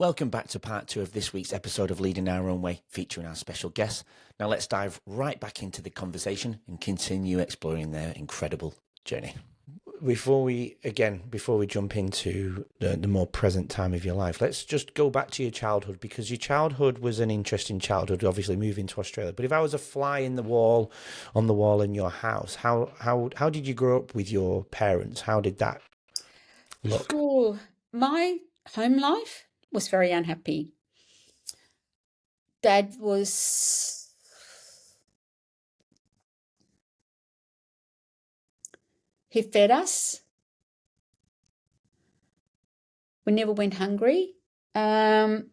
Welcome back to part 2 of this week's episode of Leading Our Own Way, featuring our special guests. Now let's dive right back into the conversation and continue exploring their incredible journey. Before we jump into the more present time of your life, let's just go back to your childhood, because your childhood was an interesting childhood, obviously moving to Australia. But if I was a fly on the wall in your house, how did you grow up with your parents? How did that look? Oh, my home life was very unhappy. Dad he fed us. We never went hungry. But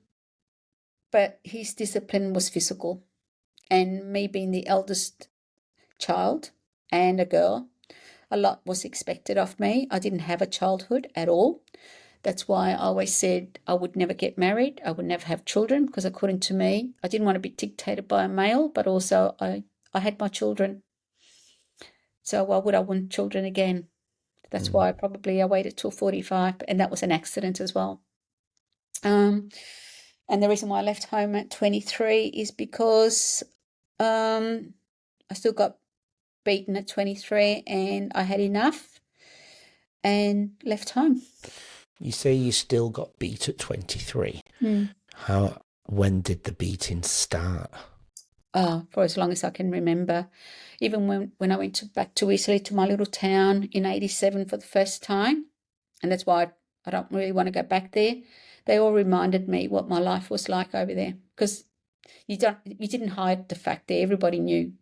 his discipline was physical. And me being the eldest child and a girl, a lot was expected of me. I didn't have a childhood at all. That's why I always said I would never get married. I would never have children, because according to me, I didn't want to be dictated by a male, but also I had my children. So why would I want children again? That's why I waited till 45, and that was an accident as well. And the reason why I left home at 23 is because I still got beaten at 23 and I had enough and left home. You say you still got beat at 23. When did the beating start? For as long as I can remember. Even when I went back to Italy, to my little town in 87 for the first time, and that's why I don't really want to go back there. They all reminded me what my life was like over there, because you didn't hide the fact that everybody knew.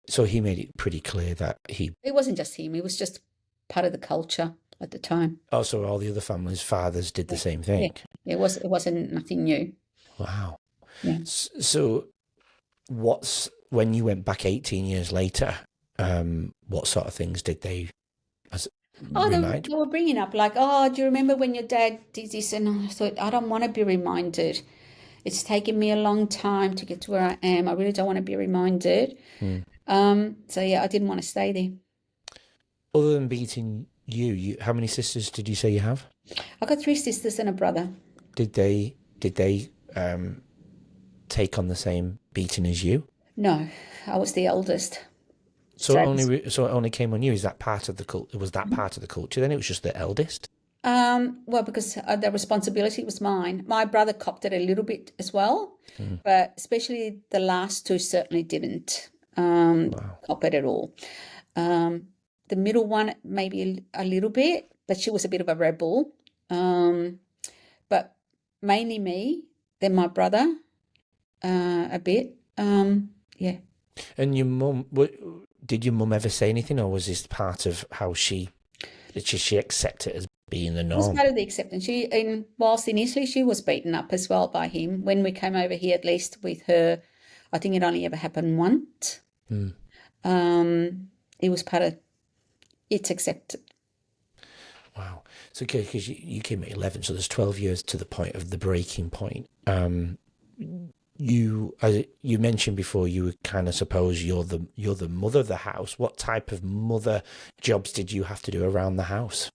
So he made it pretty clear that It wasn't just him; it was just part of the culture at the time. Also, all the other families' fathers did the same thing. Yeah, it wasn't nothing new. Wow. Yeah. So, when you went back 18 years later? What sort of things did they remind? They were bringing up like, oh, do you remember when your dad did this? And I thought, I don't want to be reminded. It's taken me a long time to get to where I am. I really don't want to be reminded. So yeah, I didn't want to stay there. Other than beating you, how many sisters did you say you have? I got 3 sisters and a brother. Did they take on the same beating as you? No, I was the eldest. So it only came on you. Is that part of the culture? Was that part of the culture? Then it was just the eldest. Well, because the responsibility was mine. My brother copped it a little bit as well, but especially the last 2 certainly didn't cop it at all. The middle one maybe a little bit, but she was a bit of a rebel. But mainly me, then my brother, a bit. Yeah. And your mum, did your mum ever say anything, or was this part of how she accept it as being the norm? It was part of the acceptance. Whilst in Italy, she was beaten up as well by him. When we came over here, at least with her, I think it only ever happened once. It was part of, it's accepted. Wow. So, okay, because you came at 11, so there's 12 years to the point of the breaking point. You, as you mentioned before, you were kind of suppose you're the mother of the house. What type of mother jobs did you have to do around the house?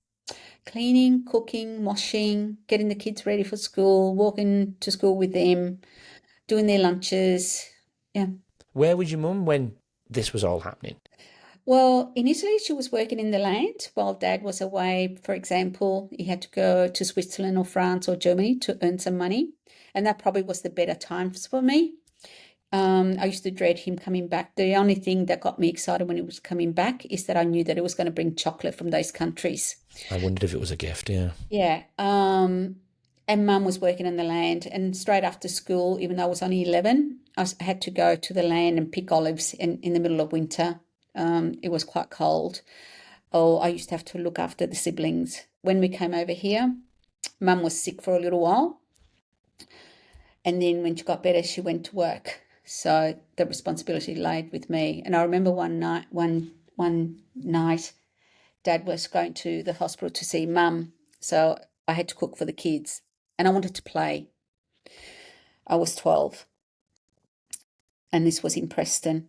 Cleaning, cooking, washing, getting the kids ready for school, walking to school with them, doing their lunches. Yeah. Where was your mum when this was all happening? Well, initially she was working in the land while Dad was away. For example, he had to go to Switzerland or France or Germany to earn some money, and that probably was the better times for me. I used to dread him coming back. The only thing that got me excited when he was coming back is that I knew that he was going to bring chocolate from those countries. I wondered if it was a gift, yeah. Yeah. And Mum was working in the land, and straight after school, even though I was only 11, I had to go to the land and pick olives in the middle of winter. It was quite cold. I used to have to look after the siblings. When we came over here, Mum was sick for a little while. And then when she got better, she went to work. So the responsibility laid with me. And I remember one night, Dad was going to the hospital to see Mum. So I had to cook for the kids. And I wanted to play. I was 12. And this was in Preston.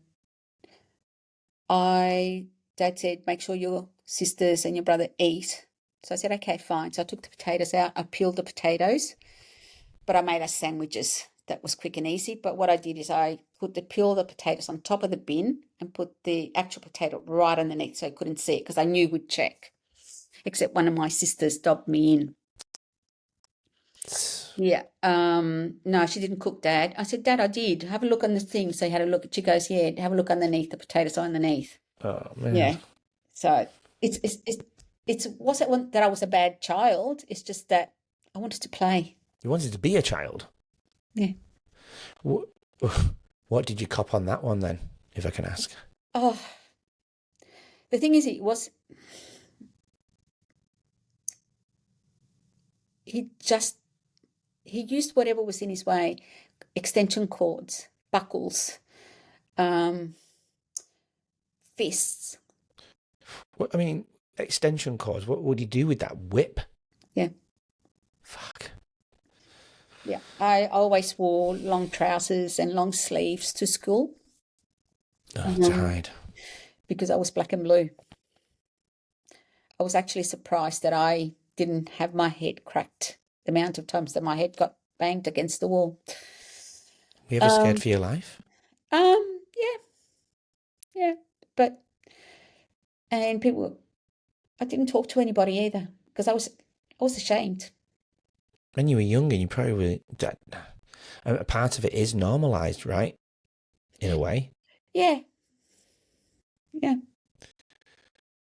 Dad said, make sure your sisters and your brother eat. So I said, okay, fine. So I took the potatoes out. I peeled the potatoes, but I made us sandwiches. That was quick and easy. But what I did is I put the peel the potatoes on top of the bin and put the actual potato right underneath so I couldn't see it because I knew we'd check. Except one of my sisters dobbed me in. Yeah. No, she didn't cook, Dad. I said, Dad, I did. Have a look on the thing. So he had a look. She goes, yeah, have a look underneath. The potatoes are underneath. Oh man. Yeah. So it wasn't that I was a bad child. It's just that I wanted to play. You wanted to be a child. Yeah. What did you cop on that one then, if I can ask? Oh, the thing is, he used whatever was in his way, extension cords, buckles, fists. What, I mean, extension cords. What would he do with that whip? Yeah. Fuck. Yeah. I always wore long trousers and long sleeves to school. To hide. Because I was black and blue. I was actually surprised that I didn't have my head cracked the amount of times that my head got banged against the wall. Were you ever scared for your life? Yeah. And I didn't talk to anybody either because I was ashamed. When you were young and you probably were, a part of it is normalised, right? In a way. Yeah.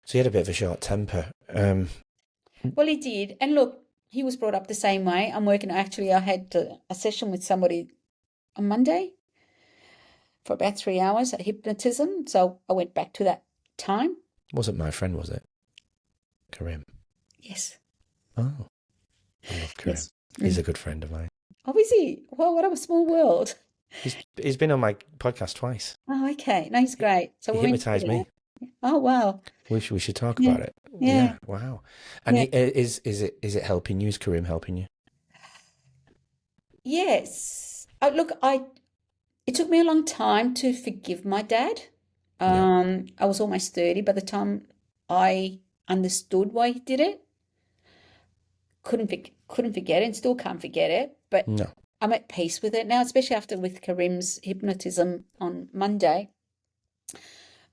So you had a bit of a short temper. Well, he did. And look, he was brought up the same way. I had a session with somebody on Monday for about 3 hours at hypnotism. So I went back to that time. Wasn't my friend, was it? Karim. Yes. Oh, I love Karim. Yes. He's a good friend of mine. Oh, is he? Well, what a small world. He's been on my podcast twice. Oh, okay. No, he's great. So He hypnotised me. Oh, wow. We should talk about it. Yeah. Wow. And is it helping you? Is Karim helping you? Yes. It took me a long time to forgive my dad. Yeah. I was almost 30 by the time I understood why he did it. Couldn't forget it and still can't forget it. But No. I'm at peace with it now, especially after with Karim's hypnotism on Monday.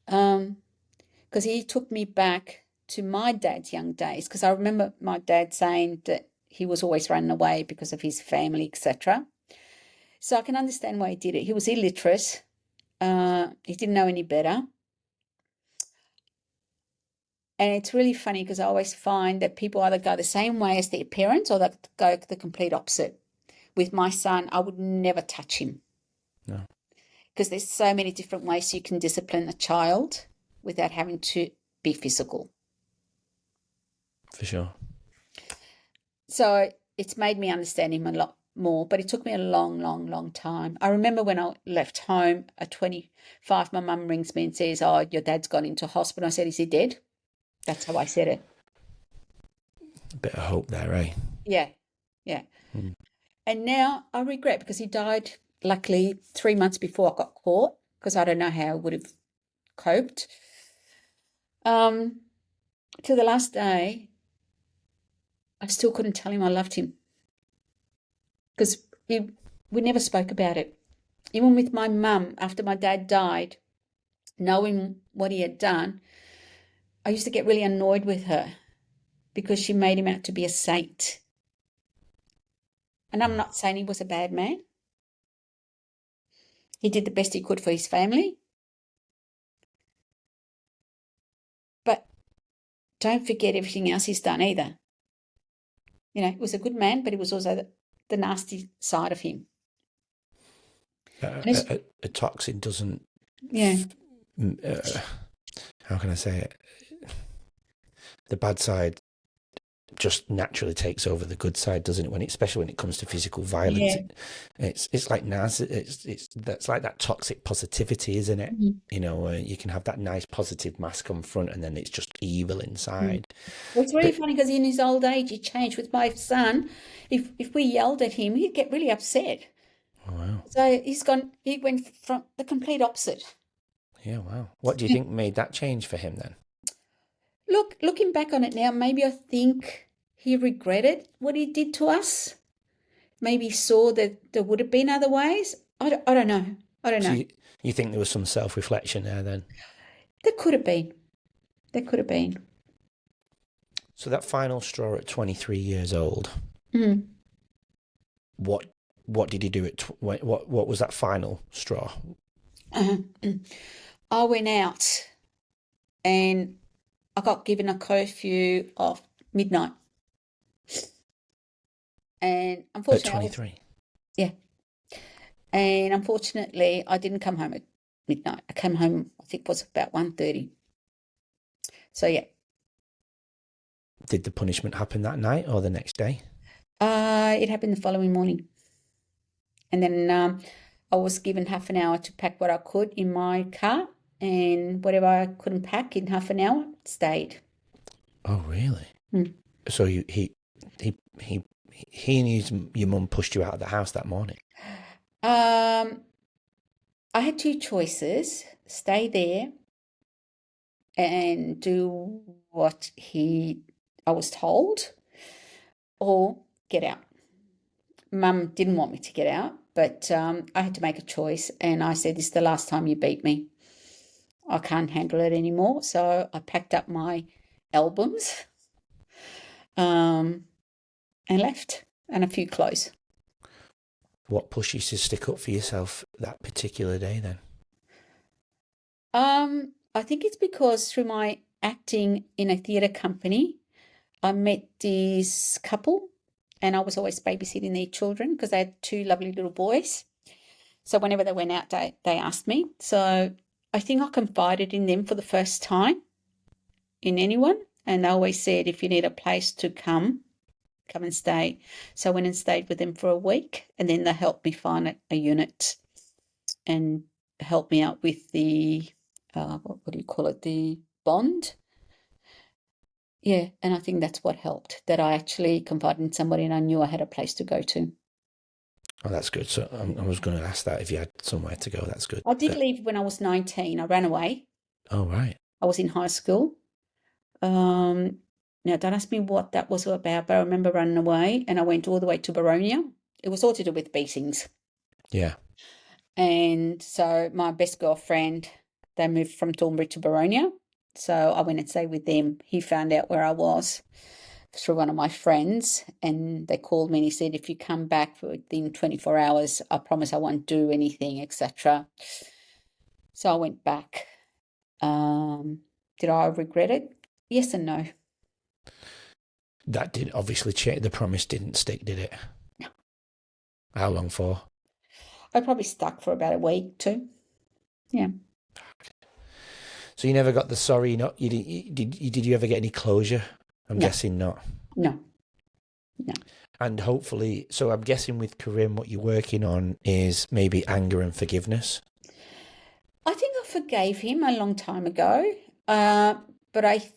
Because he took me back to my dad's young days. Because I remember my dad saying that he was always running away because of his family, etc. So I can understand why he did it. He was illiterate. He didn't know any better. And it's really funny because I always find that people either go the same way as their parents or they go the complete opposite. With my son, I would never touch him. No. Because there's so many different ways you can discipline a child without having to be physical. For sure. So it's made me understand him a lot more, but it took me a long, long, long time. I remember when I left home at 25, my mum rings me and says, oh, your dad's gone into hospital. I said, is he dead? That's how I said it. A bit of hope there, eh? Yeah. And now I regret because he died, luckily, 3 months before I got caught because I don't know how I would have coped. To the last day, I still couldn't tell him I loved him because we never spoke about it. Even with my mum, after my dad died, knowing what he had done, I used to get really annoyed with her because she made him out to be a saint. And I'm not saying he was a bad man. He did the best he could for his family. But don't forget everything else he's done either. You know, he was a good man, but he was also the nasty side of him. A toxin doesn't... Yeah. How can I say it? The bad side just naturally takes over the good side, doesn't it? Especially when it comes to physical violence, it's like that's like that toxic positivity, isn't it? Mm-hmm. You know, you can have that nice positive mask on front, and then it's just evil inside. Well, it's really funny because in his old age, he changed. With my son, if we yelled at him, he'd get really upset. Oh, wow. So he went from the complete opposite. Yeah, wow. What do you think made that change for him then? looking back on it now, maybe I think he regretted what he did to us. Maybe he saw that there would have been other ways. I don't know. I don't So know. you think there was some self-reflection there then? There could have been. There could have been. So that final straw at 23 years old, Mm. what did he do what was that final straw? I went out and I got given a curfew of midnight. And At unfortunately, 23? yeah. And unfortunately, I didn't come home at midnight. I came home, I think it was about 1:30. So, yeah. Did the punishment happen that night or the next day? It happened the following morning. And then I was given half an hour to pack what I could in my car, and whatever I couldn't pack in half an hour stayed. Oh, really? Mm. So he and your mum pushed you out of the house that morning? I had two choices: stay there and do what I was told, or get out. Mum didn't want me to get out, but I had to make a choice, and I said, "This is the last time you beat me. I can't handle it anymore." So I packed up my albums and left, and a few clothes. What pushed you to stick up for yourself that particular day then? I think it's because through my acting in a theatre company, I met this couple, and I was always babysitting their children because they had two lovely little boys. So whenever they went out, they asked me. So I think I confided in them for the first time in anyone. And they always said, if you need a place to come and stay. So I went and stayed with them for a week, and then they helped me find a unit and helped me out with the, what do you call it, the bond. Yeah, and I think that's what helped, that I actually confided in somebody and I knew I had a place to go to. Oh, that's good. So I was going to ask that if you had somewhere to go. That's good. I did leave when I was 19. I ran away. Oh, right. I was in high school. Now, don't ask me what that was about, but I remember running away and I went all the way to Baronia. It was all to do with beatings. Yeah. And so my best girlfriend, they moved from Thornbury to Baronia. So I went and stayed with them. He found out where I was through one of my friends, and they called me and he said, if you come back within 24 hours, I promise I won't do anything, etc. So I went back. Did I regret it? Yes and no. That did obviously change. The promise didn't stick, did it? No. How long for? I probably stuck for about a week too. Yeah. So you never got the sorry? Not you did you ever get any closure? I'm No. guessing not. No. And hopefully, so I'm guessing with Karim, what you're working on is maybe anger and forgiveness. I think I forgave him a long time ago, but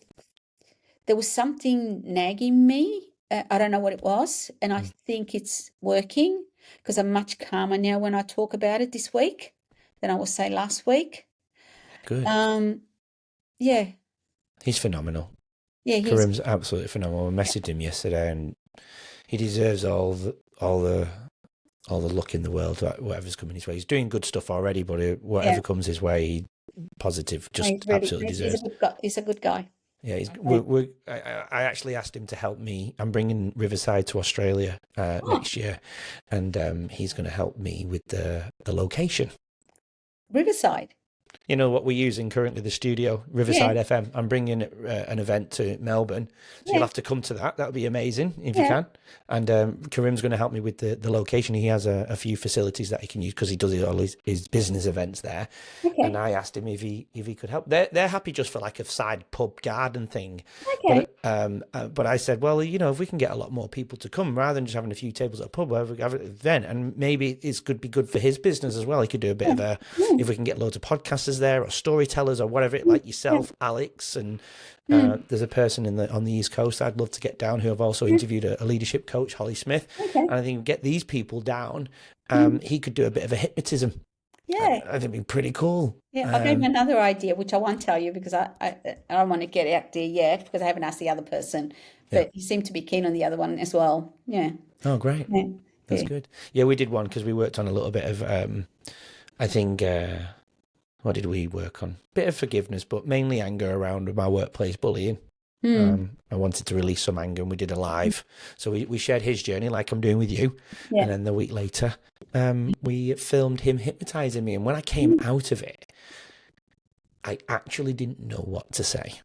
there was something nagging me. I don't know what it was, and I think it's working because I'm much calmer now when I talk about it this week than I was, say, last week. Good. Yeah. He's phenomenal. Yeah, Karim's absolutely phenomenal. I messaged him yesterday, and he deserves all the luck in the world. Whatever's coming his way, he's doing good stuff already. But whatever comes his way, positive, just absolutely deserves. He's a good guy. Yeah, I actually asked him to help me. I'm bringing Riverside to Australia next year, and he's going to help me with the location. Riverside. You know what we're using currently, the studio, Riverside FM. I'm bringing an event to Melbourne, so you'll have to come to that. That would be amazing if you can. And Karim's going to help me with the location. He has a few facilities that he can use because he does all his business events there. Okay. And I asked him if he could help. They're happy just for like a side pub garden thing. Okay. But I said, well, you know, if we can get a lot more people to come rather than just having a few tables at a pub, we have an event, and maybe it could be good for his business as well. He could do a bit of a if we can get loads of podcasters there or storytellers or whatever, like yourself, Alex, and there's a person on the East Coast I'd love to get down who I've also interviewed, a leadership coach, Holly Smith. And I think get these people down, he could do a bit of a hypnotism. Yeah. I think it'd be pretty cool. Yeah. I gave him another idea, which I won't tell you because I don't want to get out there yet because I haven't asked the other person. Yeah. But he seemed to be keen on the other one as well. Yeah. Oh, great. Yeah. That's Yeah. good. Yeah, we did one because we worked on a little bit of, I think, what did we work on? Bit of forgiveness, but mainly anger around my workplace bullying. Mm. I wanted to release some anger and we did a live. So we shared his journey like I'm doing with you. Yeah. And then the week later, we filmed him hypnotizing me. And when I came Mm. out of it, I actually didn't know what to say.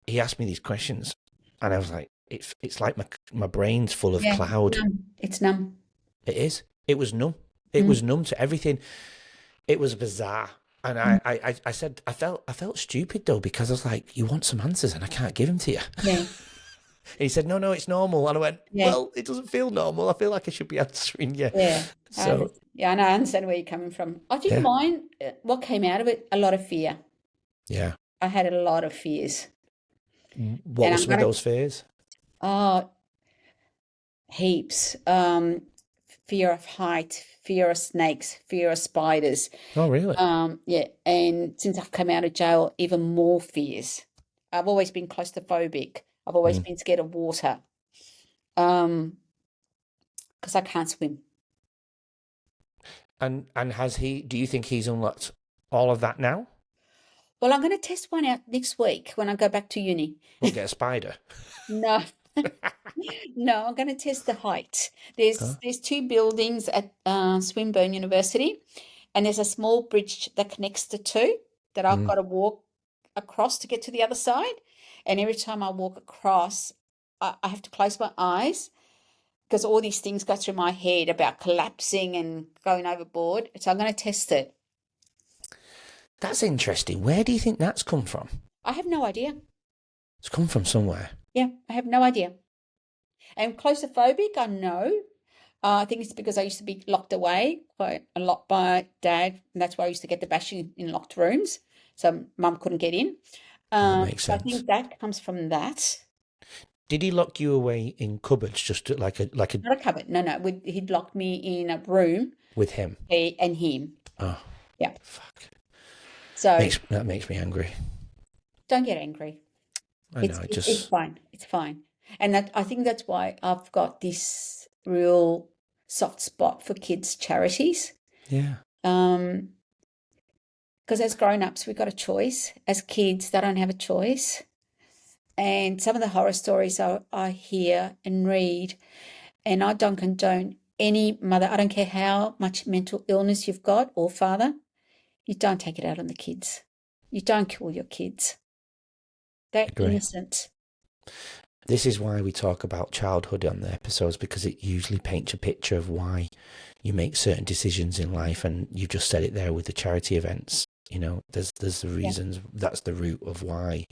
He asked me these questions and I was like, it's like my brain's full of Yeah. cloud. Numb. It's numb. It is. It was numb. It Mm. was numb to everything. It was bizarre. And Mm. I said, I felt stupid though, because I was like, you want some answers and I can't give them to you. Yeah. And he said, no, it's normal. And I went, Yeah. well, it doesn't feel normal. I feel like I should be answering you. Yeah. So, Yeah, I know, I understand where you're coming from. I didn't yeah, mind what came out of it, a lot of fear. yeah. I had a lot of fears. What And were I'm some of gonna those fears? oh heaps. Fear of height, fear of snakes, fear of spiders. Oh, really? Yeah, and since I've come out of jail, even more fears. I've always been claustrophobic. I've always Mm. been scared of water. Because I can't swim. And do you think he's unlocked all of that now? Well, I'm going to test one out next week when I go back to uni. We'll get a spider. No, no, I'm going to test the height. Huh? There's two buildings at Swinburne University, and there's a small bridge that connects the two that I've Mm. got to walk across to get to the other side. And every time I walk across, I have to close my eyes because all these things go through my head about collapsing and going overboard. So I'm going to test it. That's interesting. Where do you think that's come from? I have no idea. It's come from somewhere. Yeah, I have no idea. And claustrophobic, I know. I think it's because I used to be locked away quite a lot by dad, and that's why I used to get the bashing in locked rooms, so mum couldn't get in. That makes So I sense. think that comes from that. Did he lock you away in cupboards, just like a Not a cupboard. No, no. He'd locked me in a room, with him? and him. Oh, Yeah. fuck. So That makes me angry. don't get angry. I know. It's fine. It's fine. And I think that's why I've got this real soft spot for kids' charities. Yeah. Because as grown-ups, we've got a choice. As kids, they don't have a choice. And some of the horror stories I hear and read, and I don't condone any mother, I don't care how much mental illness you've got or father, you don't take it out on the kids. You don't kill your kids. They're Agree. innocent. This is why we talk about childhood on the episodes, because it usually paints a picture of why you make certain decisions in life, and you just said it there with the charity events. You know, there's the reasons. That's the root of why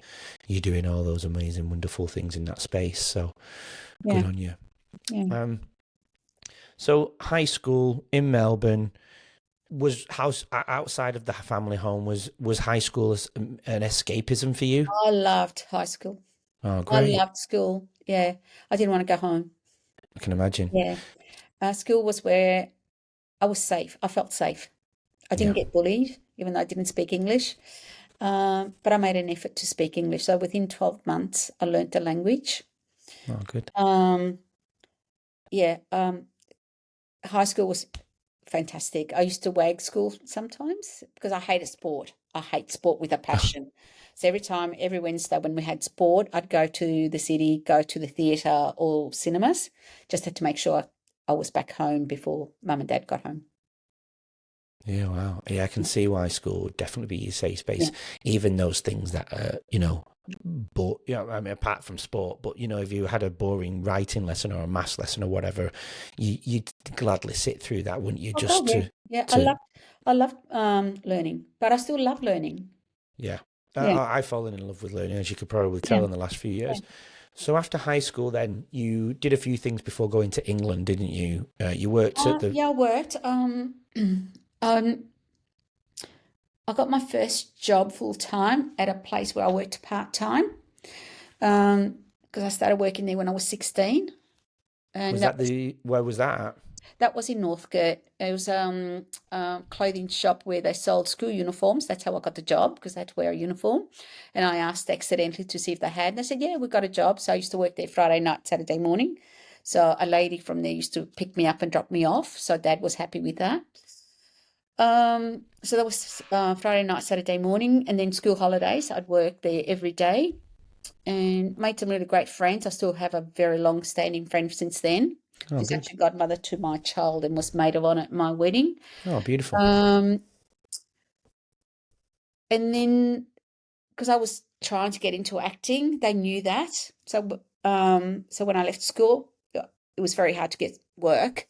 you're doing all those amazing, wonderful things in that space. So good on you. Yeah. So high school in Melbourne was outside of the family home. Was high school an escapism for you? I loved high school. Oh, I great! loved school. Yeah. I didn't want to go home. I can imagine. Yeah. School was where I was safe. I felt safe. I didn't get bullied, even though I didn't speak English. But I made an effort to speak English. So within 12 months, I learnt the language. Oh, good. High school was fantastic. I used to wag school sometimes because I hated sport. I hate sport with a passion. So every Wednesday when we had sport, I'd go to the city, go to the theatre or cinemas, just had to make sure I was back home before mum and dad got home. Yeah, wow. Yeah, I can see why school would definitely be your safe space. Yeah. Even those things that are, but I mean, apart from sport, but if you had a boring writing lesson or a maths lesson or whatever, you'd gladly sit through that, wouldn't you? Just to I loved learning, but I still love learning. Yeah. Yeah. I've fallen in love with learning, as you could probably tell in the last few years. Yeah. So after high school, then you did a few things before going to England, didn't you? You worked at the. Yeah, I worked. I got my first job full time at a place where I worked part time because I started working there when I was 16. And Was that where was that at? That was in Northcote. It was a clothing shop where they sold school uniforms. That's how I got the job, because I had to wear a uniform. And I asked accidentally to see if they had. And they said, yeah, we got a job. So I used to work there Friday night, Saturday morning. So a lady from there used to pick me up and drop me off. So Dad was happy with that. So that was Friday night, Saturday morning, and then school holidays. I'd work there every day and made some really great friends. I still have a very long-standing friend since then. Oh, She's good. actually godmother to my child and was maid of honour at my wedding. Oh, beautiful. And then because I was trying to get into acting, they knew that. So when I left school, it was very hard to get work.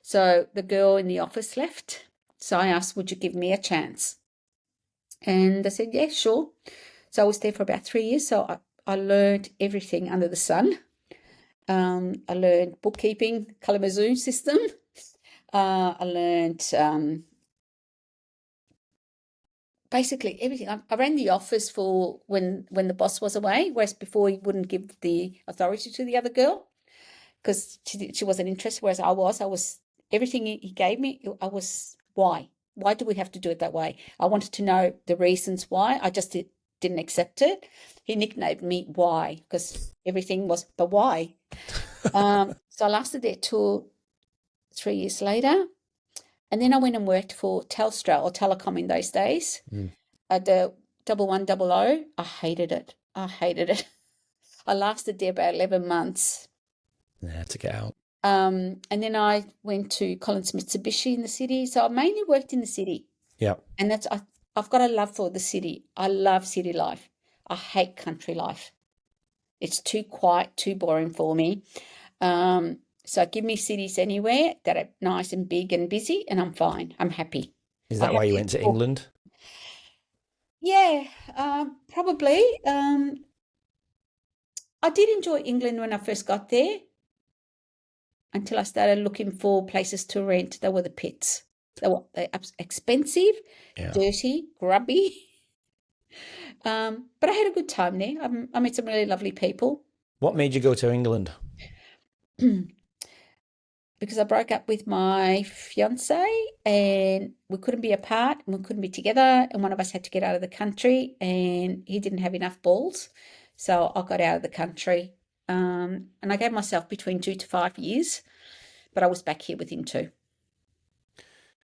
So the girl in the office left. So I asked, would you give me a chance? And they said, yeah, sure. So I was there for about 3 years. So I learned everything under the sun. I learned bookkeeping, Kalamazoo system. I learned basically everything. I ran the office for when the boss was away, whereas before he wouldn't give the authority to the other girl because she wasn't interested, whereas I was. Everything he gave me, I was, why? Why do we have to do it that way? I wanted to know the reasons why. I just didn't accept it. He nicknamed me Why, because everything was, but why? So I lasted there till 3 years later. And then I went and worked for Telstra, or Telecom in those days, at the 1100. I hated it. I lasted there about 11 months. Yeah, to get out. And then I went to Collins Mitsubishi in the city. So I mainly worked in the city. Yeah. And I've got a love for the city. I love city life. I hate country life. It's too quiet, too boring for me. So give me cities anywhere that are nice and big and busy, and I'm fine. I'm happy. Is that why you went to England? Yeah, probably. I did enjoy England when I first got there until I started looking for places to rent. They were the pits. They're expensive, dirty, grubby. But I had a good time there. I met some really lovely people. What made you go to England? Because I broke up with my fiance and we couldn't be apart and we couldn't be together, and one of us had to get out of the country and he didn't have enough balls. So I got out of the country, and I gave myself between 2 to 5 years, but I was back here within 2.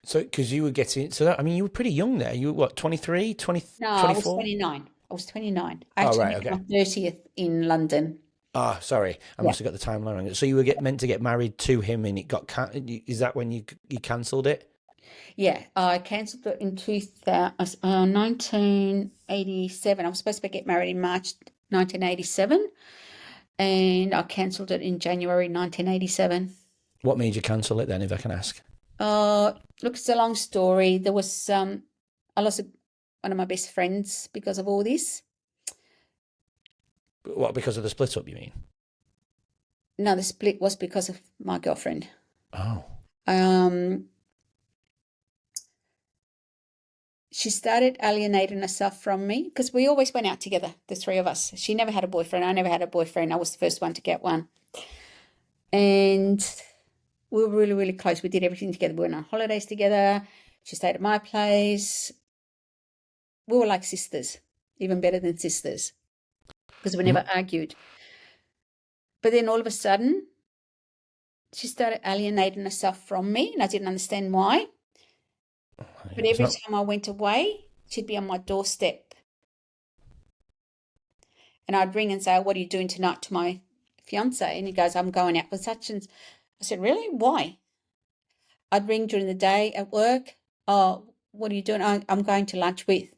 So, because you were getting, you were pretty young there. You were what, 23, 20, No, I was 24? 29. I was 29. I Oh, actually right, met okay. my 30th in London. Ah, sorry. I must have got the timeline wrong. So you were meant to get married to him and it got, is that when you cancelled it? Yeah, I cancelled it in 1987. I was supposed to get married in March 1987, and I cancelled it in January 1987. What made you cancel it then, if I can ask? Look, it's a long story. There was I lost one of my best friends because of all this. What, because of the split up, you mean? No, the split was because of my girlfriend. Oh. She started alienating herself from me because we always went out together, the three of us. She never had a boyfriend. I never had a boyfriend. I was the first one to get one. And we were really, really close. We did everything together. We went on holidays together. She stayed at my place. We were like sisters, even better than sisters, because we never argued. But then all of a sudden, she started alienating herself from me, and I didn't understand why. But every time I went away, she'd be on my doorstep. And I'd ring and say, what are you doing tonight, to my fiance? And he goes, I'm going out with such and. I said, really? Why? I'd ring during the day at work. Oh, what are you doing? I'm going to lunch with.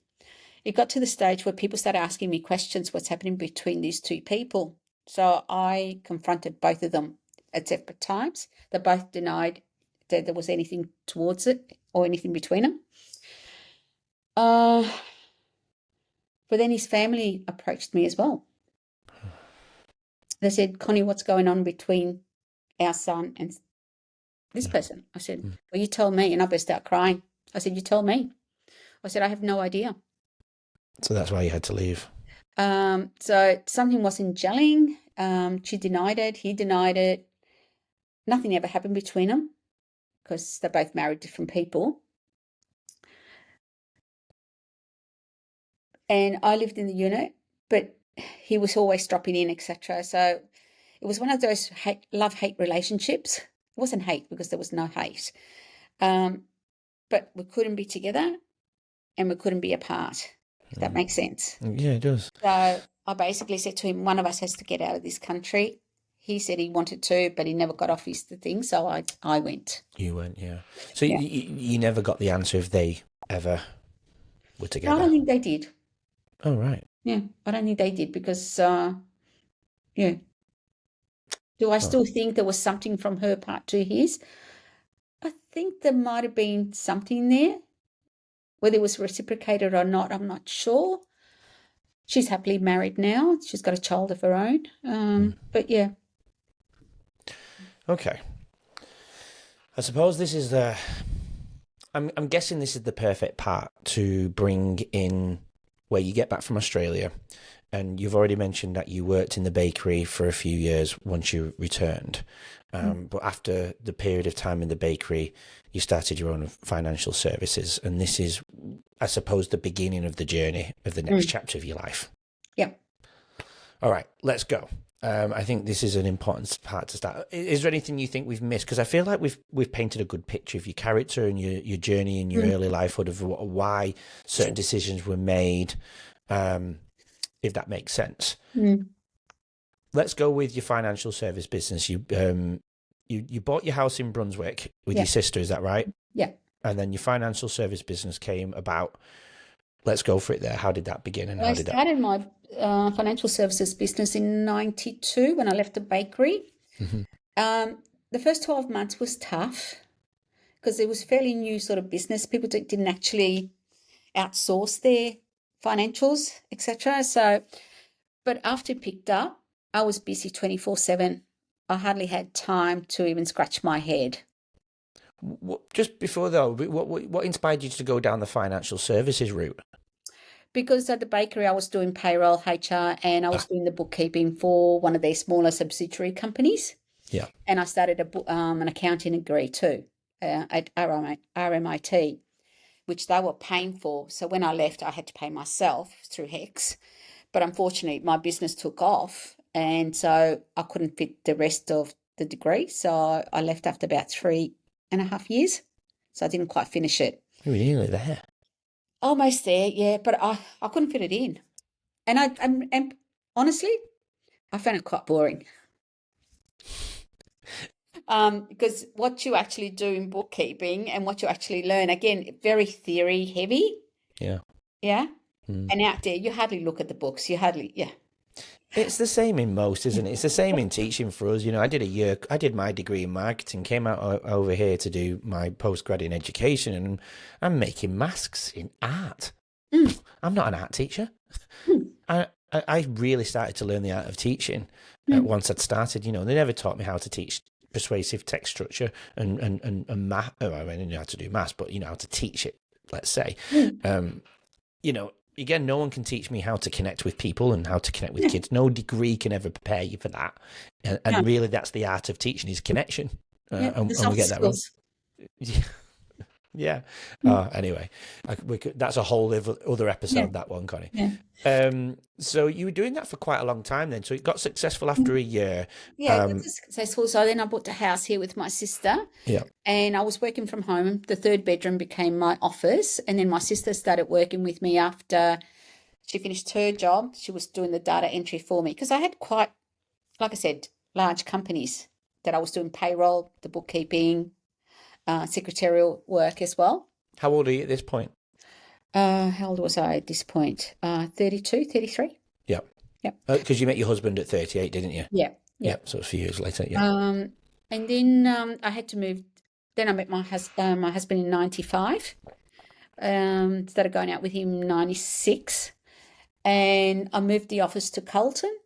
It got to the stage where people started asking me questions, what's happening between these two people. So I confronted both of them at separate times. They both denied that there was anything towards it or anything between them. But then his family approached me as well. They said, Connie, what's going on between our son and this person? I said, well, you tell me. And I burst out crying. I said, you tell me. I said, I have no idea. So that's why you had to leave. So something wasn't gelling. She denied it. He denied it. Nothing ever happened between them. because they both married different people. And I lived in the unit, but he was always dropping in, etc. So it was one of those love-hate relationships. It wasn't hate because there was no hate. But we couldn't be together and we couldn't be apart, if that makes sense. Yeah, it does. So I basically said to him, one of us has to get out of this country. He said he wanted to, but he never got off his thing, so I went. You went, yeah. So Yeah. you never got the answer if they ever were No, I together? don't think they did. Oh, right. Yeah, I don't think they did because, yeah. Do I still think there was something from her part to his? I think there might have been something there. Whether it was reciprocated or not, I'm not sure. She's happily married now. She's got a child of her own. But yeah. Okay. I suppose this is the... I'm guessing this is the perfect part to bring in where you get back from Australia. And you've already mentioned that you worked in the bakery for a few years once you returned. But after the period of time in the bakery, you started your own financial services. And this is, I suppose, the beginning of the journey of the next chapter of your life. Yeah. All right, let's go. I think this is an important part to start. Is there anything you think we've missed? Because I feel like we've painted a good picture of your character and your journey in your early lifehood of why certain decisions were made, if that makes sense. Let's go with your financial service business. You bought your house in Brunswick with your sister, is that right? Yeah. And then your financial service business came about. Let's go for it there. How did that begin and Well, how I did that... started my financial services business in 92 when I left the bakery. The first 12 months was tough because it was fairly new sort of business. People didn't actually outsource their financials, etc. So, but after it picked up, I was busy 24/7. I hardly had time to even scratch my head. Just before though, what inspired you to go down the financial services route? Because at the bakery, I was doing payroll, HR, and I was doing the bookkeeping for one of their smaller subsidiary companies. Yeah. And I started an accounting degree too at RMIT, which they were paying for. So when I left, I had to pay myself through HEX. But unfortunately, my business took off, and so I couldn't fit the rest of the degree. So I left after about 3.5 years. So I didn't quite finish it. You were nearly there. Almost there, yeah, but I couldn't fit it in. And honestly, I found it quite boring. Because what you actually do in bookkeeping and what you actually learn, again, very theory heavy. Yeah. Yeah. And out there, you hardly look at the books. Yeah. It's the same in most, isn't it? It's the same in teaching for us. You know, I did my degree in marketing, came out over here to do my postgrad in education, and I'm making masks in art. I'm not an art teacher. I really started to learn the art of teaching once I'd started. You know, they never taught me how to teach persuasive text structure and math. Oh, I mean, I knew how to do maths, but you know how to teach it. Let's say, you know. Again, no one can teach me how to connect with people and how to connect with kids. No degree can ever prepare you for that. And really, that's the art of teaching is connection. And we get that wrong. Yeah. Anyway, that's a whole other episode, that one, Connie. Yeah. So you were doing that for quite a long time then. So it got successful after a year. Yeah, it was successful. So then I bought a house here with my sister. Yeah. And I was working from home. The third bedroom became my office. And then my sister started working with me after she finished her job. She was doing the data entry for me because I had quite, like I said, large companies that I was doing payroll, the bookkeeping, secretarial work as well. How old are you at this point? How old was I at this point? 32, 33. Yeah. Yep. Because you met your husband at 38, didn't you? Yeah. Yeah. So a few years later. Yeah. And then I had to move. Then I met my husband in 95. Started going out with him in 96. And I moved the office to Carlton,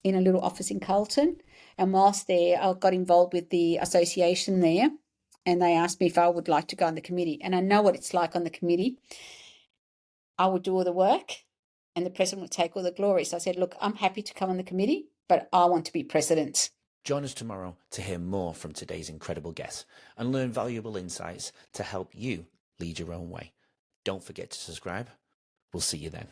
in a little office in Carlton. And whilst there, I got involved with the association there. And they asked me if I would like to go on the committee. And I know what it's like on the committee. I would do all the work and the president would take all the glory. So I said, look, I'm happy to come on the committee, but I want to be president. Join us tomorrow to hear more from today's incredible guests and learn valuable insights to help you lead your own way. Don't forget to subscribe. We'll see you then.